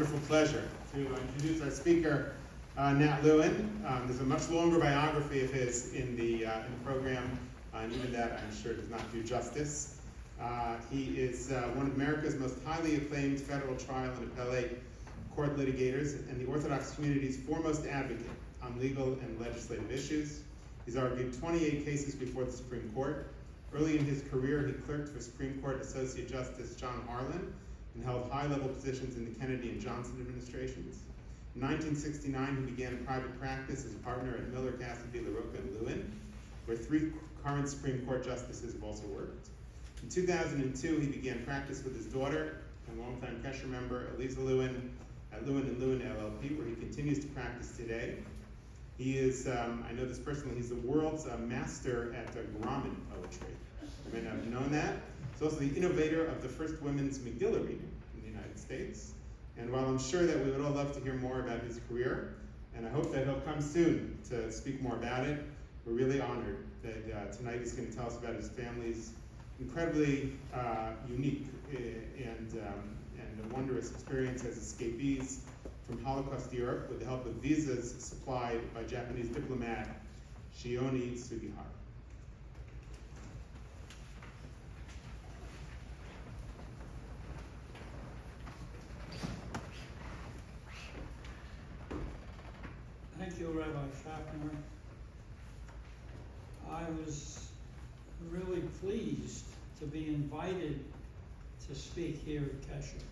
wonderful pleasure to introduce our speaker, Nat Lewin. There's a much longer biography of his in the program, and even that I'm sure does not do justice. He is one of America's most highly acclaimed federal trial and appellate court litigators and the Orthodox community's foremost advocate on legal and legislative issues. He's argued 28 cases before the Supreme Court. Early in his career, he clerked for Supreme Court Associate Justice John Harlan and held high-level positions in the Kennedy and Johnson administrations. In 1969, he began private practice as a partner at Miller Cassidy Larroca Lewin, where 3 current Supreme Court justices have also worked. In 2002, he began practice with his daughter and longtime Kesher member, Alyza Lewin, at Lewin Lewin LLP, where he continues to practice today. He is, I know this personally, he's the world's master at Grommen poetry. You may not have known that. He's also the innovator of the first women's Megillah reading in the United States. And while I'm sure that we would all love to hear more about his career, and I hope that he'll come soon to speak more about it, we're really honored that tonight he's going to tell us about his family's incredibly unique and a wondrous experience as escapees from Holocaust Europe with the help of visas supplied by Japanese diplomat Shioni Sugihara. Thank you, Rabbi Schaffner. I was really pleased to be invited to speak here at Kesher.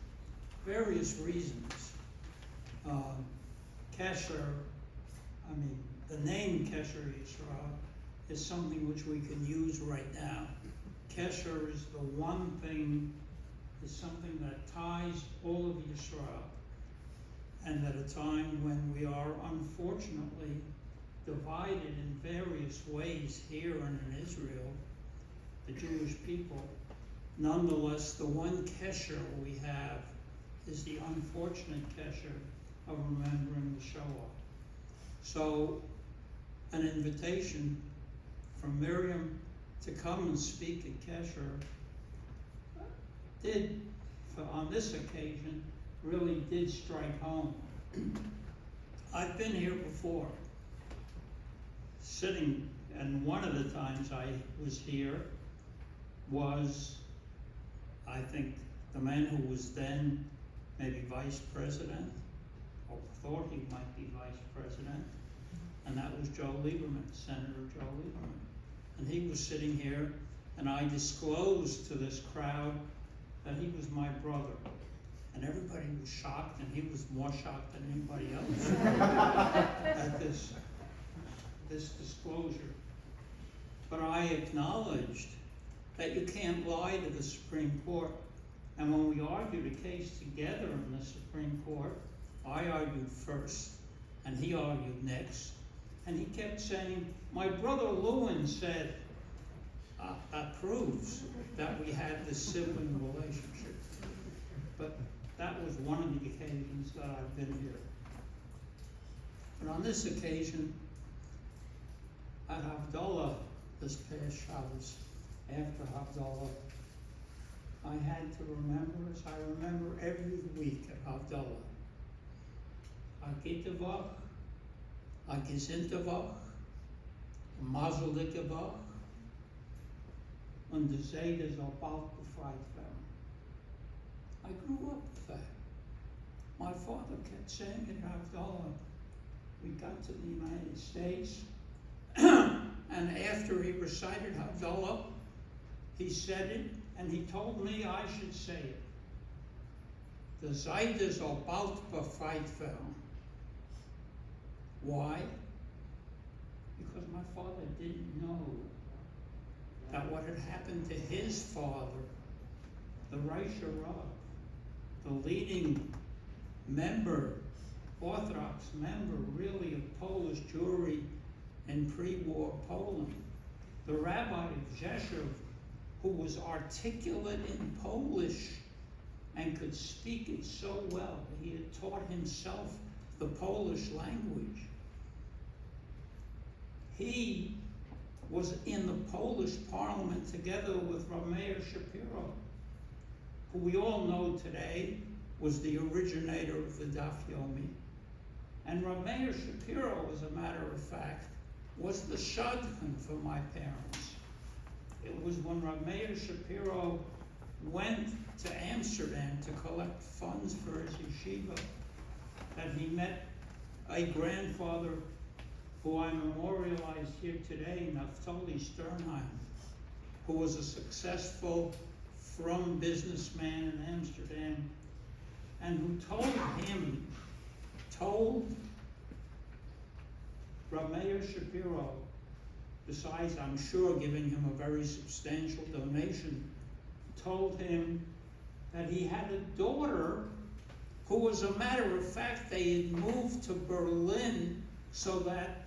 Various reasons. Kesher, the name Kesher Yisrael is something which we can use right now. Kesher is the one thing, is something that ties all of Yisrael. And at a time when we are unfortunately divided in various ways here and in Israel, the Jewish people, nonetheless, the one Kesher we have is the unfortunate Kesher of remembering the Shoah. So, an invitation from Miriam to come and speak at Kesher on this occasion, really did strike home. I've been here before, sitting, and one of the times I was here was, I think, the man who was then maybe vice president, or thought he might be vice president, and that was Joe Lieberman, Senator Joe Lieberman. And he was sitting here, and I disclosed to this crowd that he was my brother. And everybody was shocked, and he was more shocked than anybody else at this disclosure. But I acknowledged that you can't lie to the Supreme Court. And when we argued a case together in the Supreme Court, I argued first, and he argued next. And he kept saying, my brother Lewin said, that proves that we had this sibling relationship. But that was one of the occasions that I've been here. But on this occasion, at Havdalah this past Shabbos, after Havdalah, I had to remember, as I remember every week at Havdalah, Agitavach, Agizintavach, Mazel Dikavach, und the Zayd is about to fight them. I grew up with that. My father kept saying it at Havdalah. We got to the United States, and after he recited Havdalah, he said it, and he told me I should say it. The Zayd is about to fight them. Why? Because my father didn't know that what had happened to his father, the Reisha Rav, the leading member, Orthodox member, really of Polish Jewry in pre-war Poland, the rabbi of Kesher, who was articulate in Polish and could speak it so well. He had taught himself the Polish language. He was in the Polish parliament together with Rav Meir Shapiro, who we all know today was the originator of the Daf Yomi. And Rav Meir Shapiro, as a matter of fact, was the shadchan for my parents. It was when Rav Meir Shapiro went to Amsterdam to collect funds for his yeshiva that he met a grandfather who I memorialized here today, Naftali Sternheim, who was a successful from businessman in Amsterdam, and who told Rav Meir Shapiro, besides I'm sure giving him a very substantial donation, told him that he had a daughter who, as a matter of fact, they had moved to Berlin so that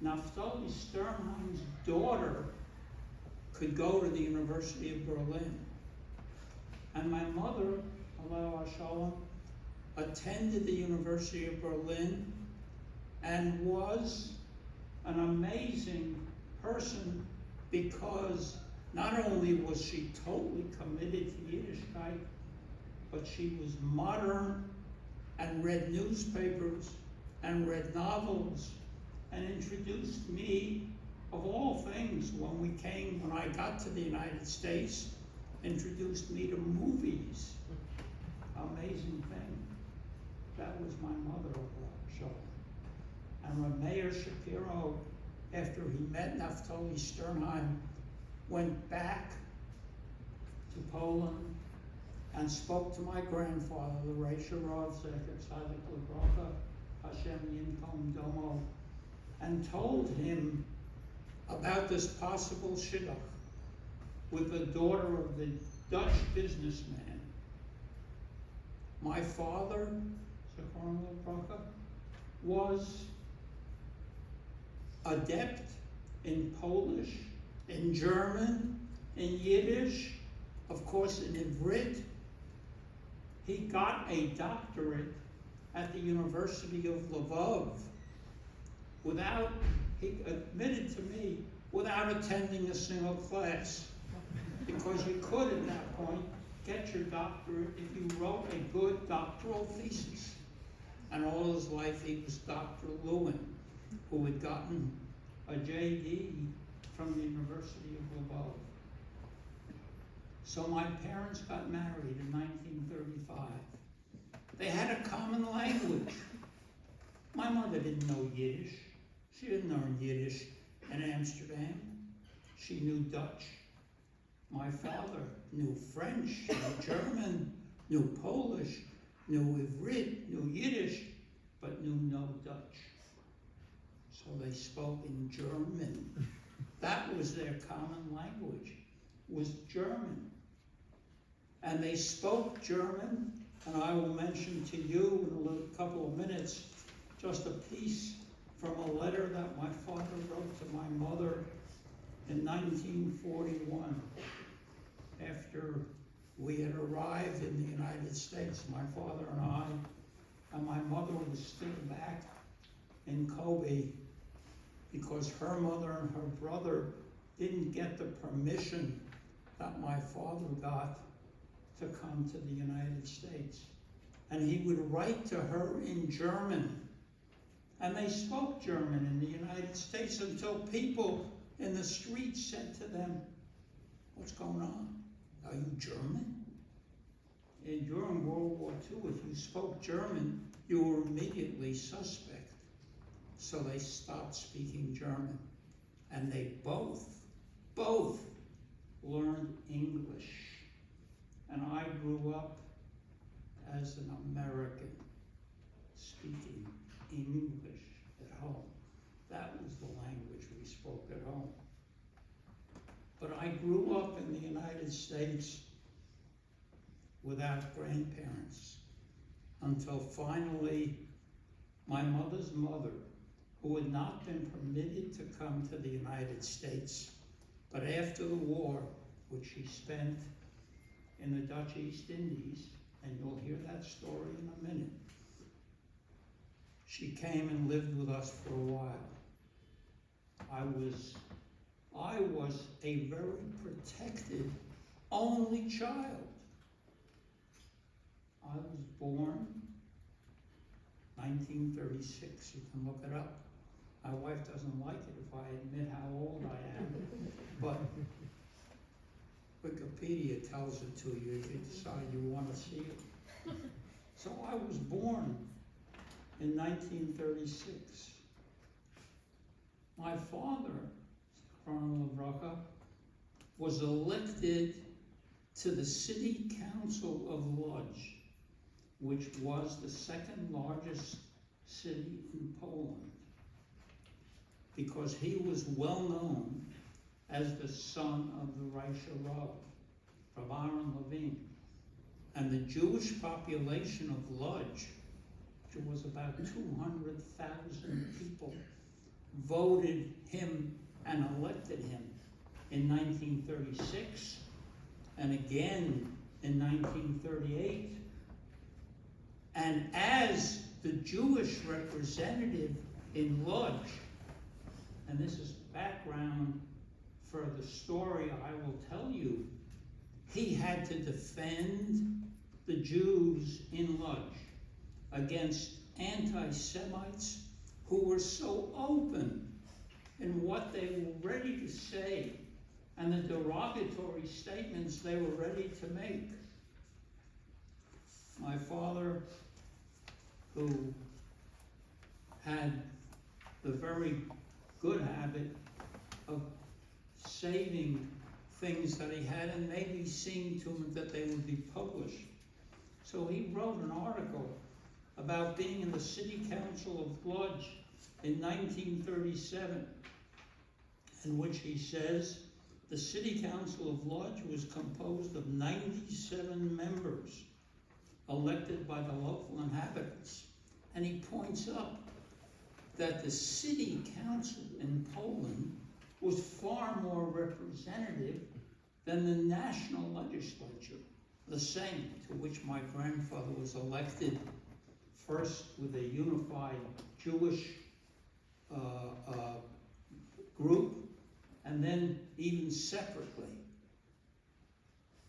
Naftali Sternheim's daughter could go to the University of Berlin. And my mother, Alyza D, attended the University of Berlin and was an amazing person, because not only was she totally committed to Yiddishkeit, but she was modern and read newspapers and read novels and introduced me, of all things, when I got to the United States, introduced me to movies. Amazing thing. That was my mother, and when Meir Shapiro, after he met Naftali Sternheim, went back to Poland and spoke to my grandfather, the Reisha Rav Zecher Tzadik Lebracha, Hashem Yinkom Domo, and told him about this possible shidduch with the daughter of the Dutch businessman. My father, Zechron Lebracha, was adept in Polish, in German, in Yiddish, of course in Ivrit. He got a doctorate at the University of Lvov he admitted to me, without attending a single class. Because you could at that point get your doctorate if you wrote a good doctoral thesis. And all his life he was Dr. Lewin, who had gotten a JD from the University of Lvov. So my parents got married in 1935. They had a common language. My mother didn't know Yiddish. She didn't learn Yiddish in Amsterdam. She knew Dutch. My father knew French, knew German, knew Polish, knew Ivrit, knew Yiddish, but knew no Dutch. So they spoke in German. That was their common language, was German. And they spoke German, and I will mention to you in a couple of minutes just a piece from a letter that my father wrote to my mother in 1941, after we had arrived in the United States, my father and my mother was still back in Kobe because her mother and her brother didn't get the permission that my father got to come to the United States. And he would write to her in German. And they spoke German in the United States until people in the streets said to them, "What's going on? Are you German?" And during World War II, if you spoke German, you were immediately suspect. So they stopped speaking German. And they both learned English. And I grew up as an American, speaking English at home. That was the language we spoke at home. But I grew up in the United States without grandparents until finally my mother's mother, who had not been permitted to come to the United States, but after the war, which she spent in the Dutch East Indies, and you'll hear that story in a minute, she came and lived with us for a while. I was a very protected only child. I was born 1936, you can look it up. My wife doesn't like it if I admit how old I am, but Wikipedia tells it to you if you decide you want to see it. So I was born in 1936. My father, Colonel Larroca, was elected to the City Council of Lodz, which was the second largest city in Poland, because he was well known as the son of the Reiche Rav, Harlan Levin. And the Jewish population of Lodz, which was about 200,000 people, voted him and elected him in 1936, and again in 1938. And as the Jewish representative in Lodz, and this is background for the story I will tell you, he had to defend the Jews in Lodz against anti-Semites who were so open in what they were ready to say and the derogatory statements they were ready to make. My father, who had the very good habit of saving things that he had and maybe seeing to him that they would be published. So he wrote an article about being in the City Council of Lodz in 1937, in which he says, the City Council of Lodz was composed of 97 members elected by the local inhabitants. And he points out that the City Council in Poland was far more representative than the national legislature, the same to which my grandfather was elected, first with a unified Jewish group, and then even separately.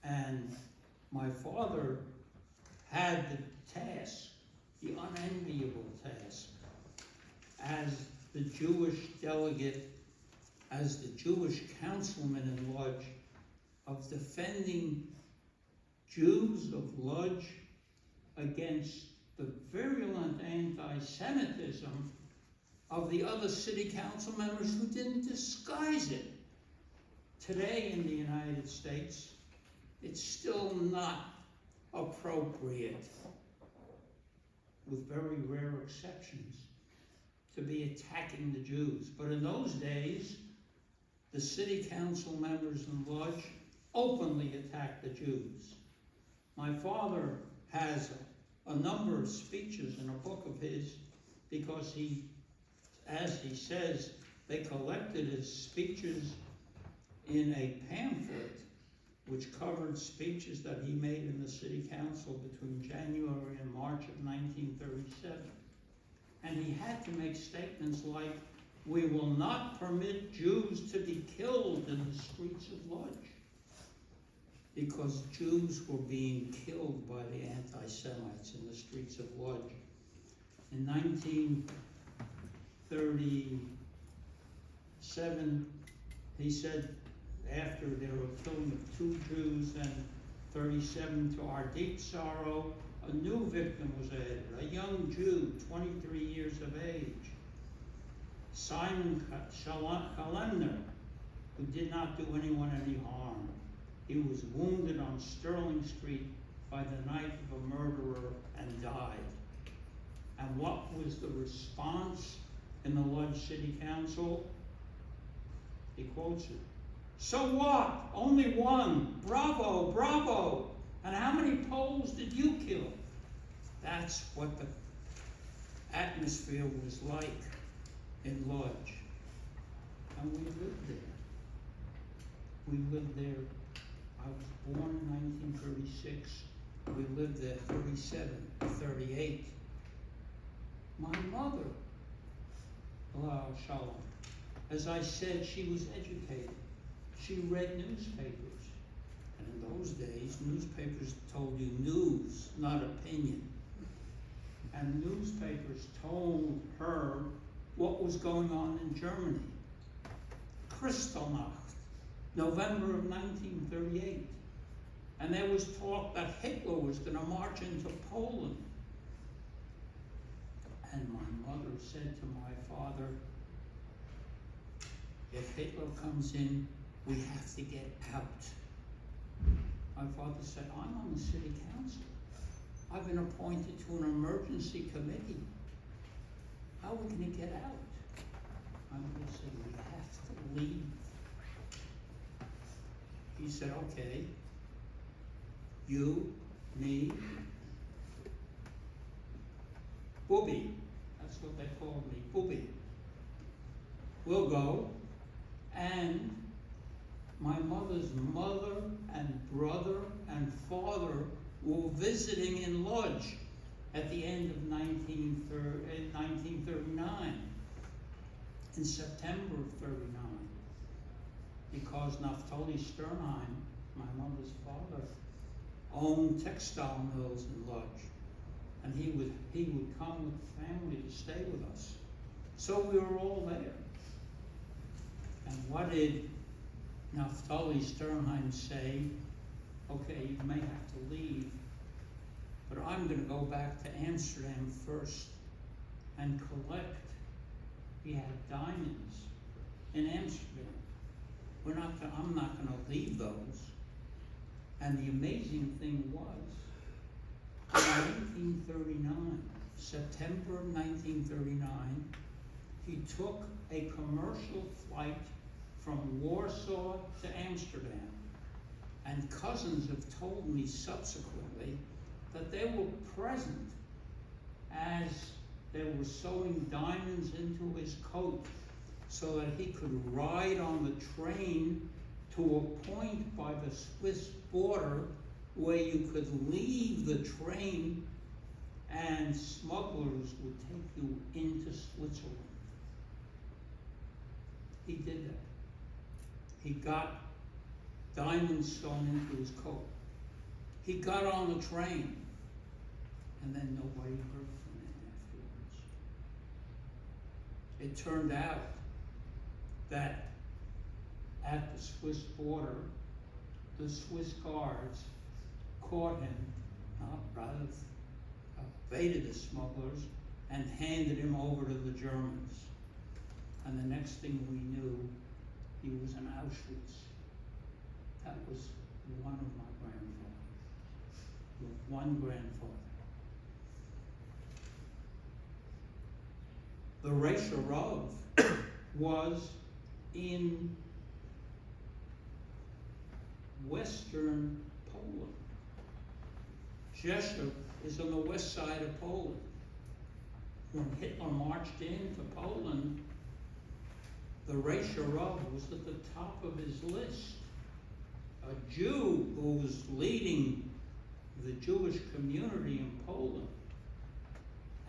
And my father had the task, the unenviable task, as the Jewish delegate, as the Jewish councilman in Lodz, of defending Jews of Lodz against the virulent anti-Semitism of the other city council members who didn't disguise it. Today in the United States, it's still not appropriate, with very rare exceptions, to be attacking the Jews. But in those days, the city council members in Lodz openly attacked the Jews. My father has a number of speeches in a book of his, because he, as he says, they collected his speeches in a pamphlet which covered speeches that he made in the city council between January and March of 1937. And he had to make statements like, we will not permit Jews to be killed in the streets of Lodz, because Jews were being killed by the anti-Semites in the streets of Lodz. In 1937, he said, after there were killing of 2 Jews, and 37, to our deep sorrow, a new victim was added, a young Jew, 23 years of age, Simon Kalemner, who did not do anyone any harm. He was wounded on Sterling Street by the knife of a murderer and died. And what was the response in the Lodz City Council? He quotes it. So what? Only one. Bravo, bravo. And how many Poles did you kill? That's what the atmosphere was like in Lodz. And we lived there. We lived there. I was born in 1936. We lived there 37, 38. My mother, Shalom, as I said, she was educated. She read newspapers. And in those days, newspapers told you news, not opinion. And newspapers told her what was going on in Germany. Kristallnacht, November of 1938. And there was talk that Hitler was going to march into Poland. And my mother said to my father, if Hitler comes in, we have to get out. My father said, I'm on the city council. I've been appointed to an emergency committee. How are we going to get out? My mother said, we have to leave. He said, okay, you, me, Booby, that's what they called me, Booby, we'll go. And my mother's mother and brother and father were visiting in Lodz at the end of 1939, in September of 39, because Naphtali Sternheim, my mother's father, owned textile mills in Lodz, and he would come with the family to stay with us. So we were all there. And what did Naphtali Sternheim say? Okay, you may have to leave, but I'm going to go back to Amsterdam first and collect. He had diamonds in Amsterdam. I'm not going to leave those. And the amazing thing was, in 1939, September 1939, he took a commercial flight from Warsaw to Amsterdam. And cousins have told me subsequently that they were present as they were sewing diamonds into his coat so that he could ride on the train to a point by the Swiss border where you could leave the train and smugglers would take you into Switzerland. He did that. He got diamonds sewn into his coat. He got on the train, and then nobody heard from him afterwards. It turned out that at the Swiss border, the Swiss guards caught him, evaded the smugglers, and handed him over to the Germans. And the next thing we knew, he was in Auschwitz. That was one of my grandfathers. One grandfather. The Reisharov was in western Poland. Kesher is on the west side of Poland. When Hitler marched into Poland, the Reisharov was at the top of his list. A Jew who was leading the Jewish community in Poland.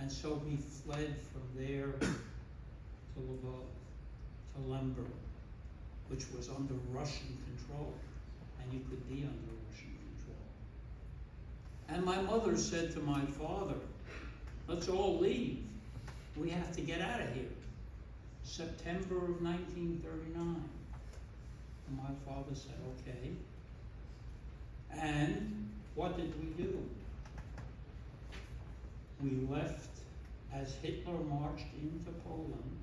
And so he fled from there to Lvov, to Lumbard, which was under Russian control. And you could be under Russian control. And my mother said to my father, let's all leave. We have to get out of here. September of 1939. And my father said, okay. And what did we do? We left as Hitler marched into Poland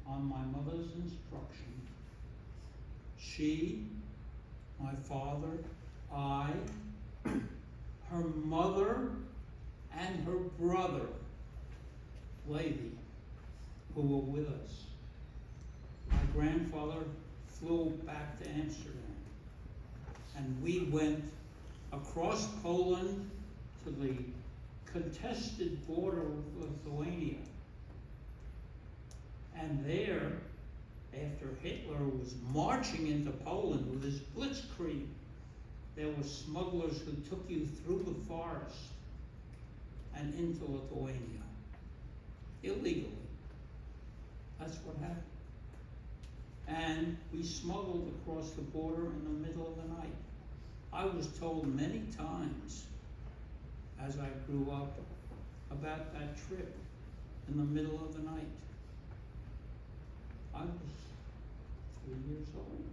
on my mother's instruction. She, my father, I, her mother, and her brother, Levi, who were with us. My grandfather flew back to Amsterdam, and we went across Poland to the contested border of Lithuania. And there, after Hitler was marching into Poland with his blitzkrieg, there were smugglers who took you through the forest and into Lithuania, illegally. That's what happened. And we smuggled across the border in the middle of the night. I was told many times as I grew up about that trip in the middle of the night. I was 3 years old.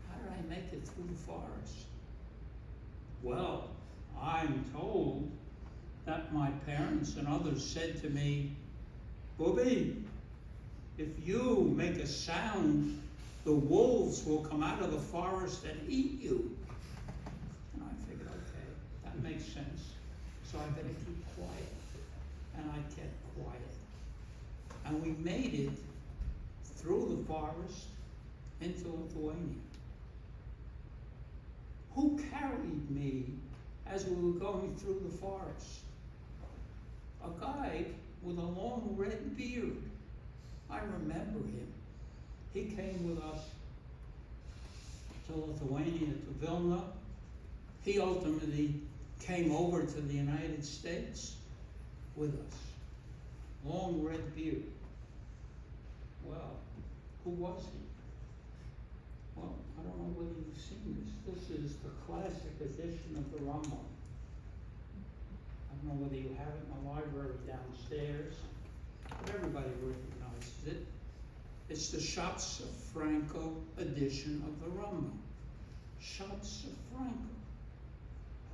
How did I make it through the forest? Well, I'm told that my parents and others said to me, Bobby, if you make a sound, the wolves will come out of the forest and eat you. And I figured, okay, that makes sense. So I better keep quiet. And I kept quiet. And we made it through the forest into Lithuania. Who carried me as we were going through the forest? A guy with a long red beard. I remember him. He came with us to Lithuania, to Vilna. He ultimately came over to the United States with us. Long red beard. Well, who was he? Well, I don't know whether you've seen this. This is the classic edition of the Lumbard. I don't know whether you have it in the library downstairs, but everybody recognizes it. It's the Schatz of Franco edition of the Rambam. Schatz of Franco.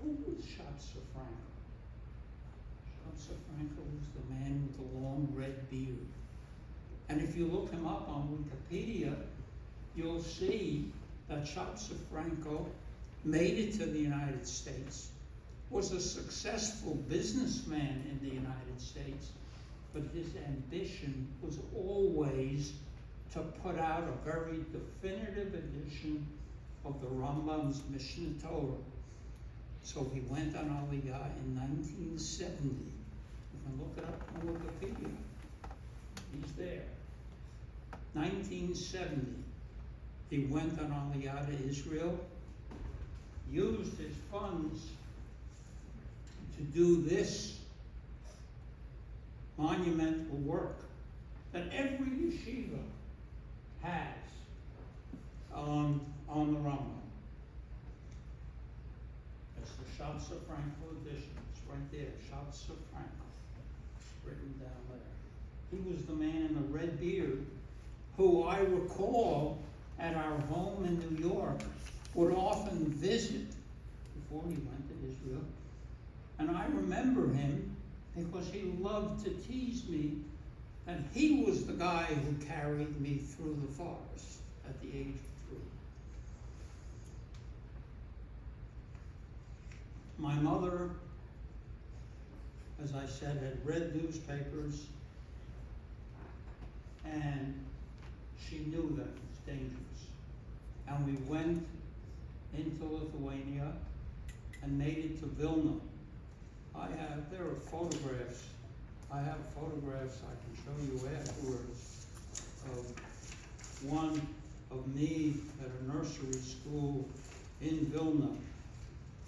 Who was Schatz of Franco? Schatz of Franco was the man with the long red beard. And if you look him up on Wikipedia, you'll see that Schatz of Franco made it to the United States, was a successful businessman in the United States, but his ambition was always to put out a very definitive edition of the Rambam's Mishnah Torah. So he went on Aliyah in 1970. You can look it up on Wikipedia. He's there. 1970. He went on Aliyah to Israel, used his funds to do this monumental work that every yeshiva has on the Rambam. It's the Schatz of Franco edition. It's right there, Schatz of Franco, written down there. He was the man in the red beard who I recall at our home in New York would often visit before he went to Israel. And I remember him because he loved to tease me, and he was the guy who carried me through the forest at the age of 3. My mother, as I said, had read newspapers, and she knew that it was dangerous. And we went into Lithuania and made it to Vilna. There are photographs. I have photographs I can show you afterwards of one of me at a nursery school in Vilna.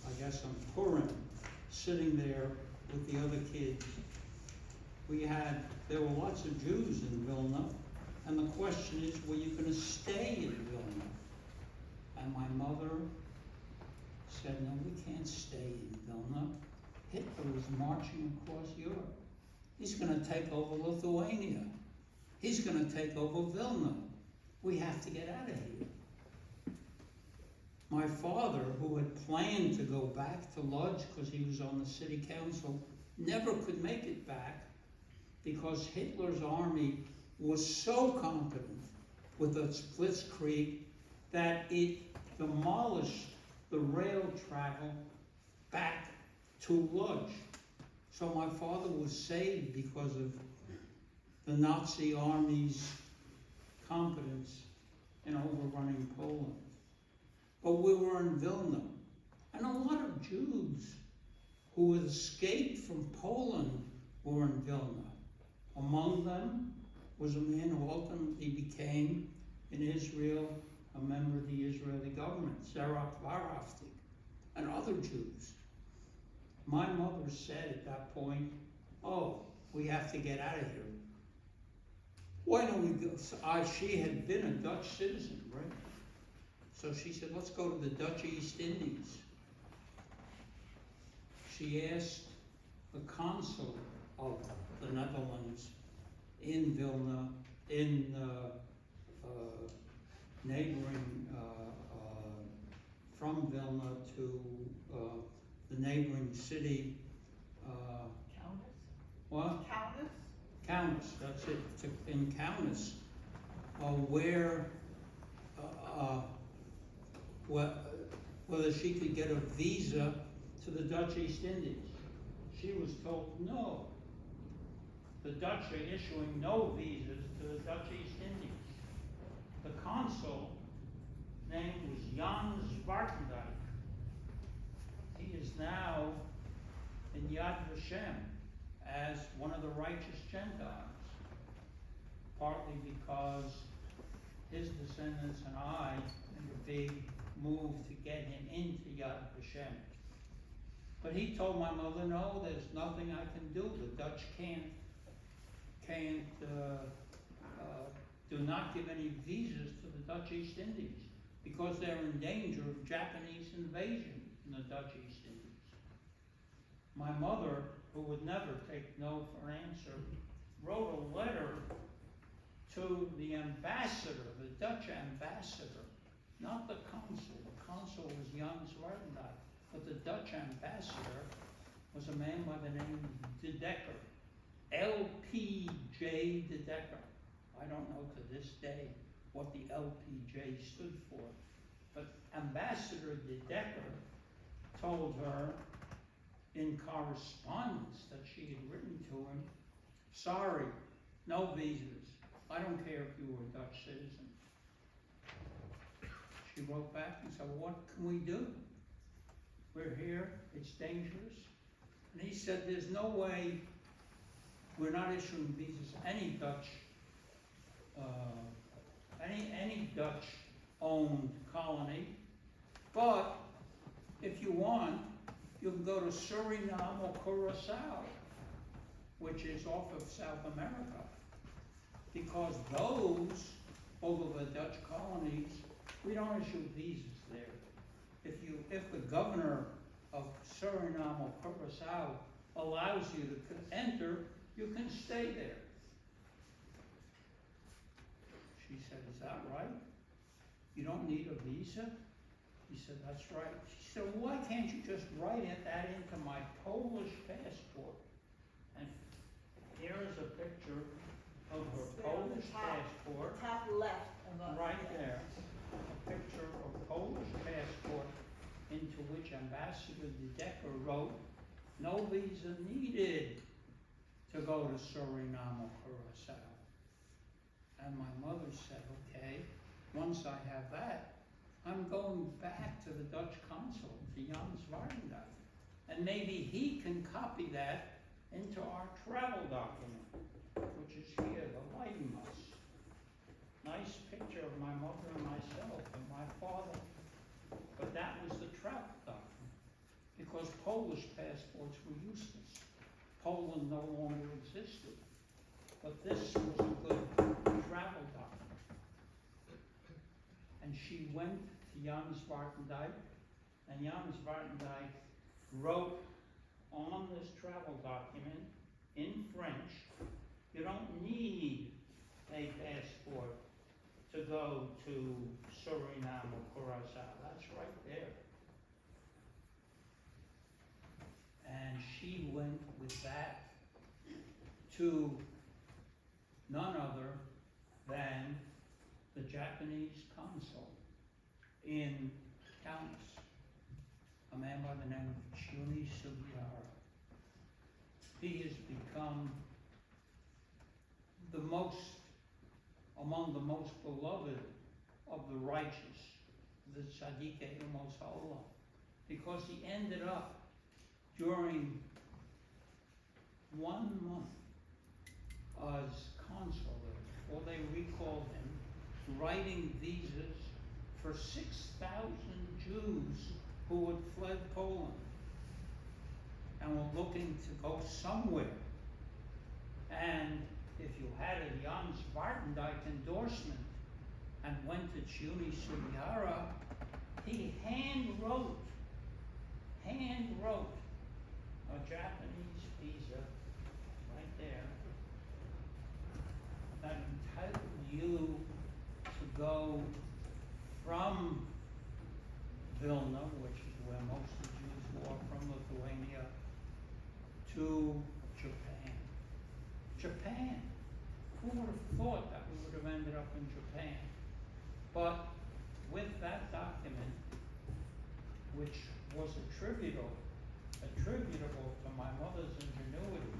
I guess on Purim, sitting there with the other kids. There were lots of Jews in Vilna, and the question is, were you going to stay in Vilna? And my mother said, no, we can't stay in Vilna. Hitler is marching across Europe. He's going to take over Lithuania. He's going to take over Vilna. We have to get out of here. My father, who had planned to go back to Lodz because he was on the city council, never could make it back because Hitler's army was so competent with its blitzkrieg that it demolished the rail travel back to Lodz. So my father was saved because of the Nazi army's competence in overrunning Poland. But we were in Vilna, and a lot of Jews who had escaped from Poland were in Vilna. Among them was a man who ultimately became, in Israel, a member of the Israeli government, Zerach Varaftig, and other Jews. My mother said at that point, oh, we have to get out of here. Why don't we go? She had been a Dutch citizen, right? So she said, let's go to the Dutch East Indies. She asked the consul of the Netherlands in Vilna, in neighboring, from Vilna to the neighboring city, Countess? what? Countess? Kaunas, that's it, in Kaunas, whether she could get a visa to the Dutch East Indies. She was told no. The Dutch are issuing no visas to the Dutch East Indies. The consul name was Jan Zwartendijk. He is now in Yad Vashem as one of the righteous Gentiles, partly because his descendants and I made a big move to get him into Yad Vashem. But he told my mother, no, there's nothing I can do. The Dutch do not give any visas to the Dutch East Indies because they're in danger of Japanese invasion in the Dutch East Indies. My mother, who would never take no for an answer, wrote a letter to the ambassador, the Dutch ambassador, not the consul. The consul was Jan Zwartendijk, but the Dutch ambassador was a man by the name of De Decker, LPJ De Decker. I don't know to this day what the LPJ stood for, but Ambassador De Decker told her in correspondence that she had written to him, sorry, no visas. I don't care if you were a Dutch citizen. She wrote back and said, well, what can we do? We're here, it's dangerous. And he said, there's no way we're not issuing visas to any Dutch, any Dutch-owned colony, but if you want, you can go to Suriname or Curacao, which is off of South America, because those, over the Dutch colonies, we don't issue visas there. If the governor of Suriname or Curacao allows you to enter, you can stay there. She said, is that right? You don't need a visa? He said, that's right. She said, well, why can't you just write that into my Polish passport? And here is a picture of her Polish passport. Top left of the. Right there. A picture of Polish passport into which Ambassador De Decker wrote, no visa needed to go to Suriname or Curacao. And my mother said, okay, once I have that, I'm going back to the Dutch consul, to Jan Zwartendijk, and maybe he can copy that into our travel document, which is here, the Leidenbus. Nice picture of my mother and myself and my father. But that was the travel document, because Polish passports were useless. Poland no longer existed. But this was a good travel document. And she went to Jan Zwartendijk, and Jan Zwartendijk wrote on this travel document in French, you don't need a passport to go to Suriname or Curacao. That's right there. And she went with that to none other than the Japanese consul in Kaunas, a man by the name of Chuni Sugihara. He has become among the most beloved of the righteous, the Tzadikei Umos Ha'olam, because he ended up during 1 month as consul there, or they recalled him, writing visas for 6,000 Jews who had fled Poland and were looking to go somewhere. And if you had a Jan Zwartendijk endorsement and went to Chuni Sugihara, he hand wrote a Japanese visa right there that entitled you to go from Vilna, which is where most of the Jews were from Lithuania, to Japan. Japan. Who would have thought that we would have ended up in Japan? But with that document, which was attributable to my mother's ingenuity,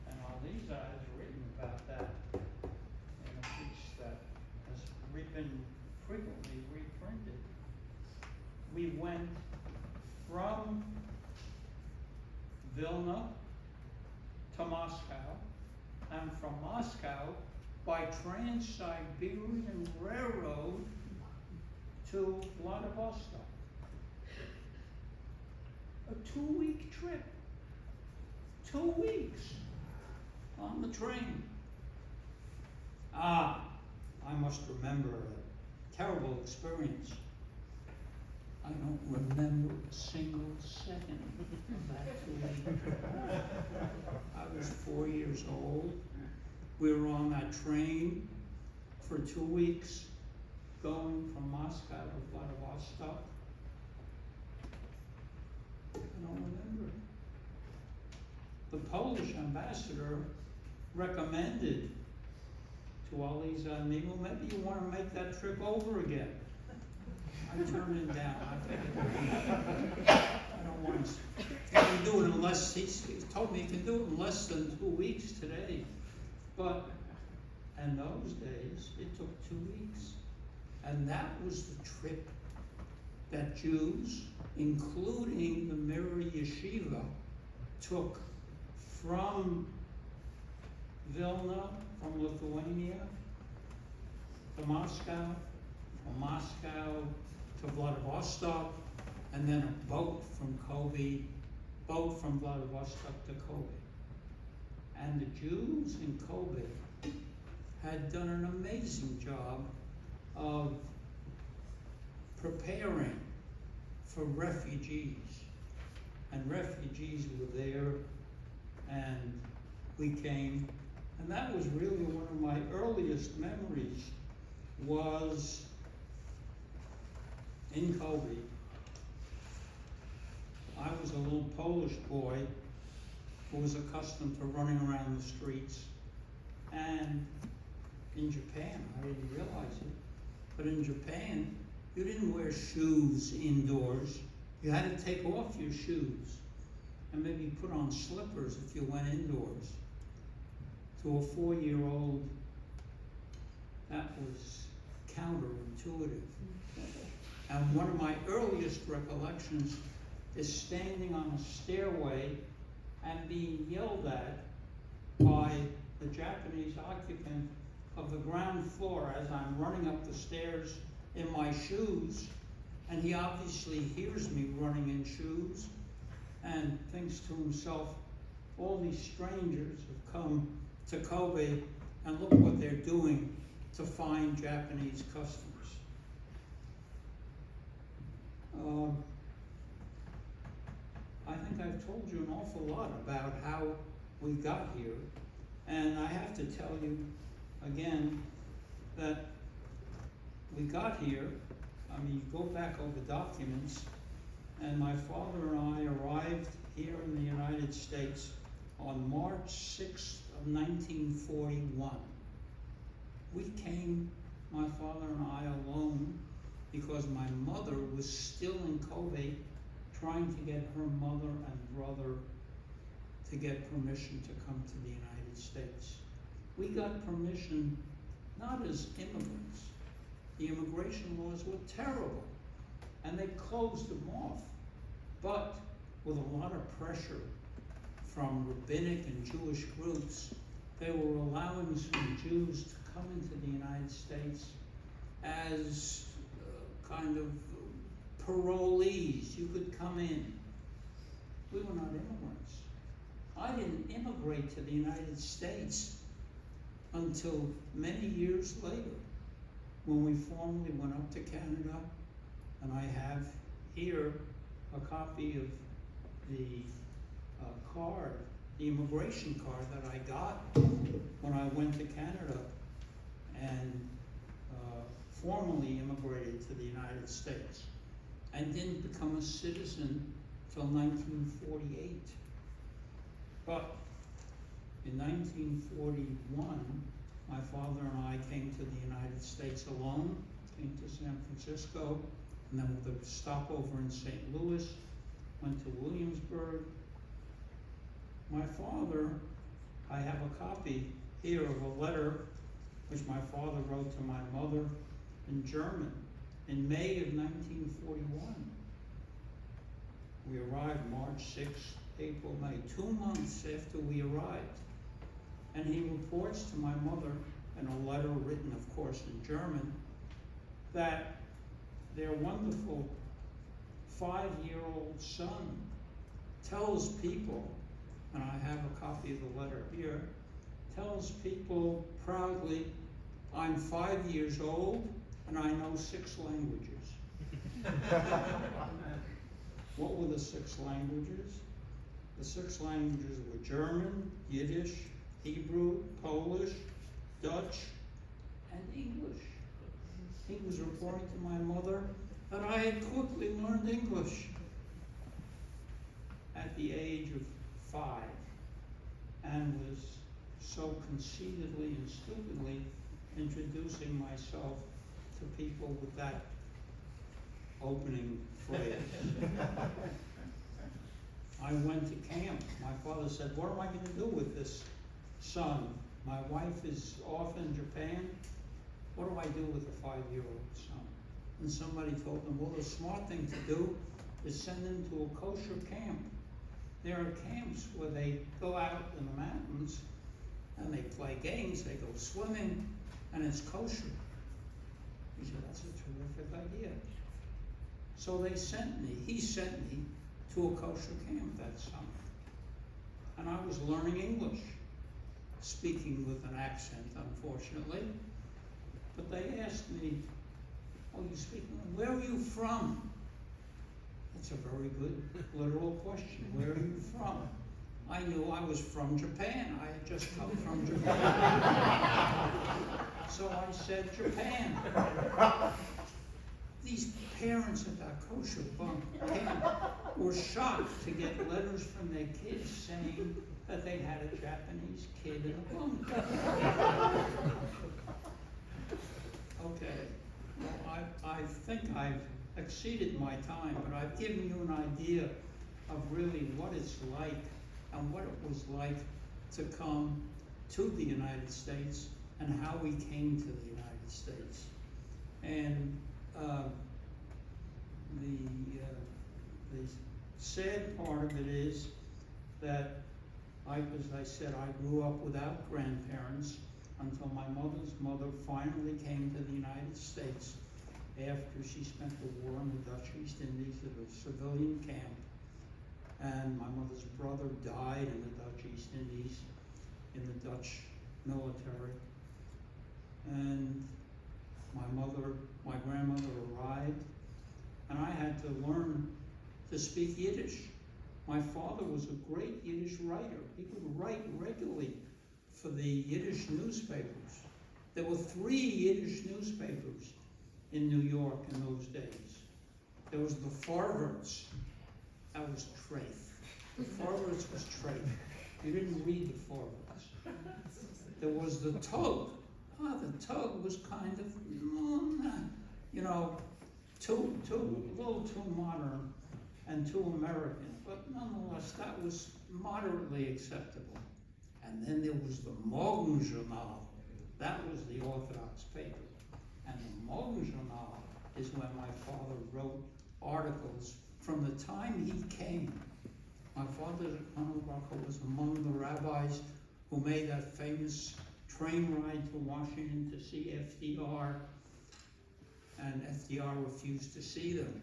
and Alyza has written about that in a piece that has been frequently reprinted. We went from Vilna to Moscow, and from Moscow by Trans-Siberian Railroad to Vladivostok. A 2-week trip. 2 weeks on the train. I must remember a terrible experience. I don't remember a single second of that 2 week trip. I was 4 years old. We were on that train for 2 weeks, going from Moscow to Vladivostok. I don't remember. The Polish ambassador recommended to Alyza and me, well, maybe you want to make that trip over again. I turned it down. I don't want to. You can do it in less. He told me you can do it in less than 2 weeks today. But in those days, it took 2 weeks. And that was the trip that Jews, including the Mirror Yeshiva, took from Vilna, from Lithuania, to Moscow, from Moscow to Vladivostok, and then a boat from Vladivostok to Kobe. And the Jews in Kobe had done an amazing job of preparing for refugees. And refugees were there, and we came. And that was really one of my earliest memories, was in Kobe. I was a little Polish boy who was accustomed to running around the streets. And in Japan, I didn't realize it, but in Japan, you didn't wear shoes indoors. You had to take off your shoes and maybe put on slippers if you went indoors. To a 4-year-old, that was counterintuitive. And one of my earliest recollections is standing on a stairway and being yelled at by the Japanese occupant of the ground floor as I'm running up the stairs in my shoes, and he obviously hears me running in shoes and thinks to himself, all these strangers have come to Kobe and look what they're doing to find Japanese customers. I think I've told you an awful lot about how we got here, and I have to tell you again that we got here. I mean, you go back over documents, and my father and I arrived here in the United States on March 6th of 1941. We came, my father and I, alone because my mother was still in Kobe trying to get her mother and brother to get permission to come to the United States. We got permission not as immigrants. The immigration laws were terrible, and they closed them off. But with a lot of pressure from rabbinic and Jewish groups, they were allowing some Jews to come into the United States as kind of parolees. You could come in. We were not immigrants. I didn't immigrate to the United States until many years later, when we formally went up to Canada, and I have here a copy of the card, the immigration card that I got when I went to Canada and formally immigrated to the United States, and didn't become a citizen till 1948. But in 1941, my father and I came to the United States alone, came to San Francisco, and then with a stopover in St. Louis, went to Williamsburg. My father, I have a copy here of a letter which my father wrote to my mother in German in May of 1941. We arrived March 6th, April, May, 2 months after we arrived. And he reports to my mother in a letter written, of course, in German, that their wonderful 5-year-old son tells people, and I have a copy of the letter here, tells people proudly, I'm 5 years old and I know 6 languages. What were the 6 languages? The 6 languages were German, Yiddish, Hebrew, Polish, Dutch, and English. He was reporting to my mother that I had quickly learned English at the age of 5, and was so conceitedly and stupidly introducing myself to people with that opening phrase. I went to camp. My father said, what am I going to do with this son? My wife is off in Japan. What do I do with a 5-year-old son? And somebody told him, well, the smart thing to do is send him to a kosher camp. There are camps where they go out in the mountains and they play games, they go swimming, and it's kosher. He said, that's a terrific idea. So he sent me to a kosher camp that summer. And I was learning English, speaking with an accent, unfortunately. But they asked me, oh, you speak, where are you from? That's a very good literal question. Where are you from? I knew I was from Japan. I had just come from Japan. So I said, Japan. These parents at that kosher bunk camp were shocked to get letters from their kids saying that they had a Japanese kid in a bunk. Okay, well, I think I've exceeded my time, but I've given you an idea of really what it's like and what it was like to come to the United States and how we came to the United States. And the sad part of it is that, as I said, I grew up without grandparents until my mother's mother finally came to the United States after she spent the war in the Dutch East Indies at a civilian camp. And my mother's brother died in the Dutch East Indies in the Dutch military. And my grandmother arrived, and I had to learn to speak Yiddish. My father was a great Yiddish writer. He would write regularly for the Yiddish newspapers. There were 3 Yiddish newspapers in New York in those days. There was the Farverts. That was Trafe. The Farverts was Trafe. You didn't read the Farverts. There was the Tug. The Tug was kind of, a little too modern and too American, but nonetheless, that was moderately acceptable. And then there was the Morgen Journal. That was the Orthodox paper. And the Morgen Journal is when my father wrote articles from the time he came. My father was among the rabbis who made that famous train ride to Washington to see FDR, and FDR refused to see them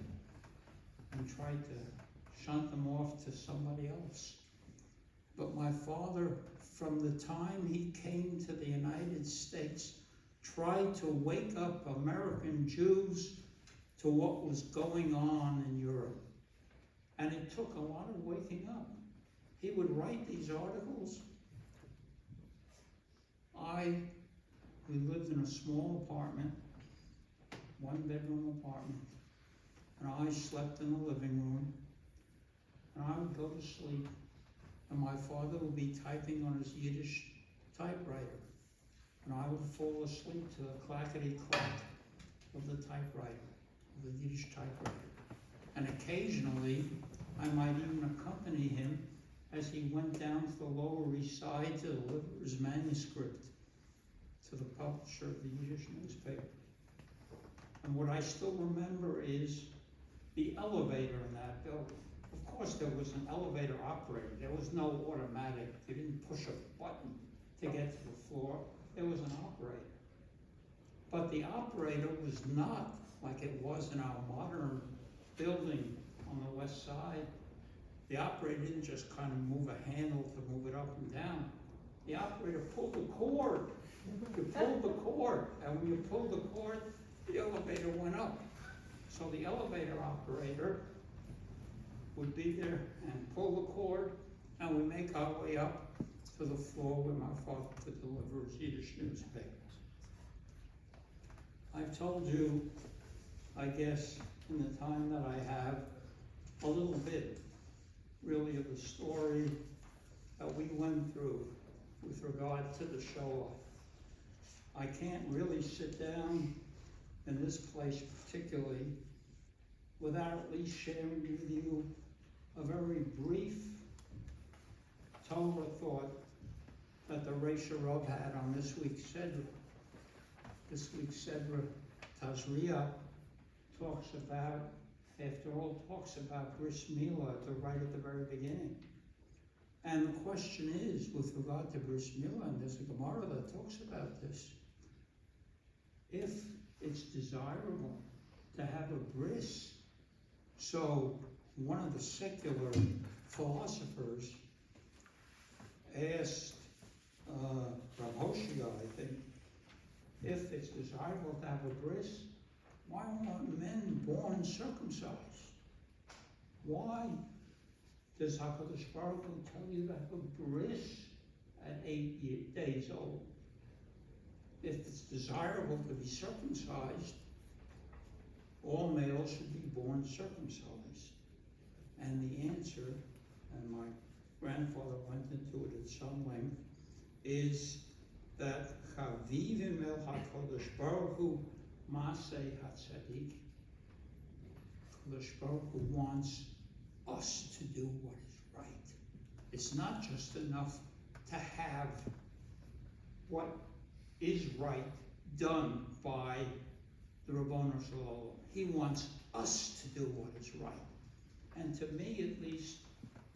and tried to shunt them off to somebody else. But my father, from the time he came to the United States, tried to wake up American Jews to what was going on in Europe. And it took a lot of waking up. He would write these articles. We lived in a small apartment, 1-bedroom apartment, and I slept in the living room, and I would go to sleep, and my father would be typing on his Yiddish typewriter, and I would fall asleep to the clackety-clack of the typewriter, of the Yiddish typewriter. And occasionally, I might even accompany him as he went down to the Lower East Side to deliver his manuscript to the publisher of the Yiddish newspaper. And what I still remember is the elevator in that building. Of course, there was an elevator operator. There was no automatic. You didn't push a button to get to the floor. There was an operator. But the operator was not like it was in our modern building on the west side. The operator didn't just kind of move a handle to move it up and down. The operator pulled the cord. You pulled the cord, and when you pulled the cord, the elevator went up. So the elevator operator would be there and pull the cord, and we make our way up to the floor where my father could deliver his Yiddish newspaper. I've told you, I guess, in the time that I have, a little bit, really, of the story that we went through with regard to the Shoah. I can't really sit down in this place particularly without at least sharing with you a very brief Torah thought that the Reish Rav had on this week's Sedra. This week's Sedra, Tazria, talks about, after all, talks about Bris Milah right at the very beginning. And the question is, with regard to Bris Milah, and there's a Gemara that talks about this, if it's desirable to have a bris, so one of the secular philosophers asked Rav Hoshia, I think, if it's desirable to have a bris, why aren't men born circumcised? Why does HaKadosh Baruch Hu tell you to have a bris at 8 days old? If it's desirable to be circumcised, all males should be born circumcised. And the answer, and my grandfather went into it at some length, is that Chavivim el HaKadosh Baruch Hu Maseh HaTzadik. HaKadosh Baruch Hu wants us to do what is right. It's not just enough to have what is right done by the Ribbono Shel Olam. He wants us to do what is right. And to me, at least,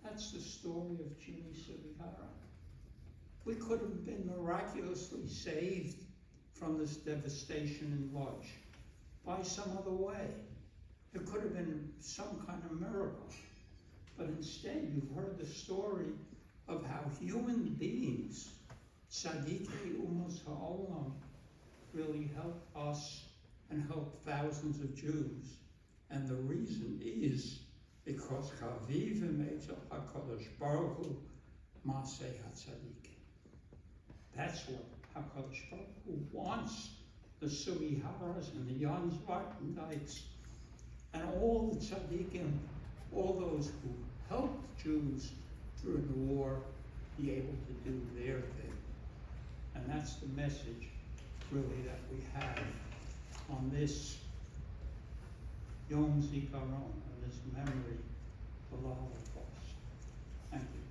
that's the story of Jimmy Sugihara. We could have been miraculously saved from this devastation in Lodz by some other way. It could have been some kind of miracle. But instead, you've heard the story of how human beings, Tzadikei Umos Ha'olam, really helped us and helped thousands of Jews. And the reason is because Chavivim el HaKadosh Baruch Hu Maseh HaTzadik. That's what HaKadosh Baruch Hu wants the Sugiharas and the Jan Zwartendijks and all the tzaddikim, all those who helped Jews during the war, be able to do their thing. And that's the message, really, that we have on this Yom Zikaron, on this memory of the Holocaust. Thank you.